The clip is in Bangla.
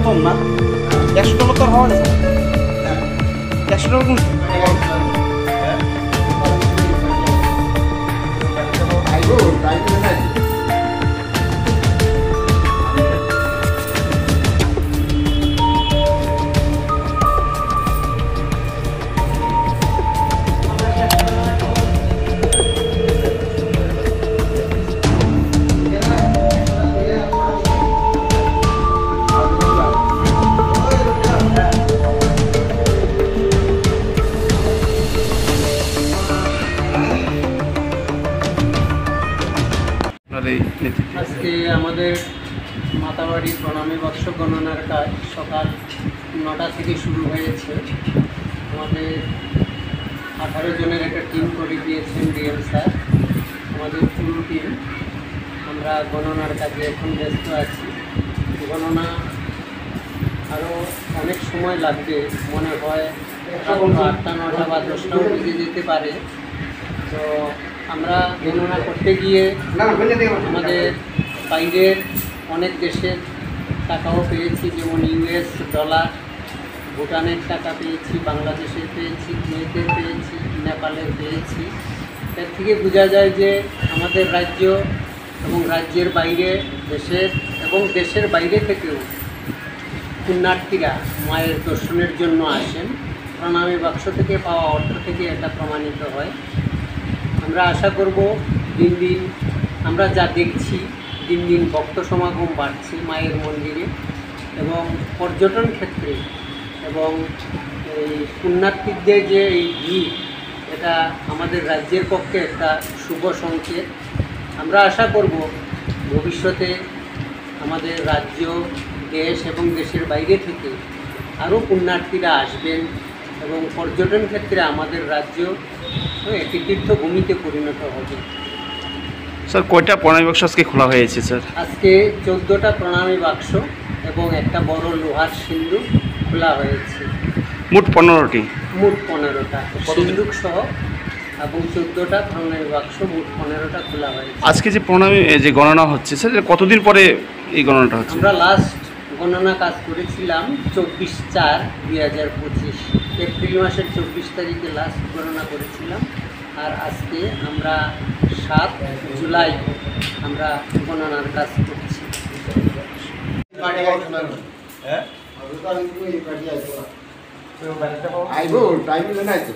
কম না, 100 টাকা তো হওয়া যাবে, 100 টাকা কোন আজকে আমাদের মাতাবাড়ি প্রণামী বৎস গণনার কাজ সকাল 9টা থেকে শুরু হয়েছে। আমাদের 18 জনের একটা টিম করে দিয়েছেন ডিএম স্যার, আমাদের পুরো টিম। আমরা গণনার কাজে এখন ব্যস্ত আছি। গণনা আরও অনেক সময় লাগবে, মনে হয় 8টা 9টা বা 10টাও বেজে যেতে পারে। তো আমরা গণনা করতে গিয়ে আমাদের বাইরের অনেক দেশের টাকাও পেয়েছি, যেমন US ডলার, ভুটানের টাকা পেয়েছি, বাংলাদেশের পেয়েছি, কুয়েতের পেয়েছি, নেপালের পেয়েছি। এর থেকে বোঝা যায় যে আমাদের রাজ্য এবং রাজ্যের বাইরে দেশের এবং দেশের বাইরে থেকেও পুণ্যার্থীরা মায়ের দর্শনের জন্য আসেন। প্রণামী বাক্স থেকে পাওয়া অর্থ থেকে এটা প্রমাণিত হয়। আমরা আশা করব দিন দিন আমরা যা দেখছি, দিন দিন ভক্ত সমাগম বাড়ছে মায়ের মন্দিরে, এবং পর্যটন ক্ষেত্রে এবং এই পুণ্যার্থীদের যে এই ভিড়, এটা আমাদের রাজ্যের পক্ষে একটা শুভ সংকেত। আমরা আশা করব ভবিষ্যতে আমাদের রাজ্য, দেশ এবং দেশের বাইরে থেকে আরও পুণ্যার্থীরা আসবেন এবং পর্যটন ক্ষেত্রে আমাদের রাজ্য একটি তীর্থভূমিতে পরিণত হবে। স্যার কয়টা প্রণামী বাক্স আজকে খোলা হয়েছে স্যার? আজকে 14টা প্রণামী বাক্স এবং একটা বড় লোহার সিন্দুক খোলা হয়েছে। মোট 15টি। মোট 15টা সিন্দুক সহ এবং 14টা প্রণামী বাক্স, মোট 15টা খোলা হয়েছে। আজকে যে প্রণামী যে গণনা হচ্ছে স্যার, কতদিন পরে এই গণনাটা হচ্ছে? আমরা লাস্ট গণনা কাজ করেছিলাম 24/4/2025, এপ্রিল মাসের 24 তারিখে লাস্ট গণনা করেছিলাম। আর আজকে আমরা 7 জুলাই আমরা গণনার কাজ করছি। আইবো টাইম নাই তো।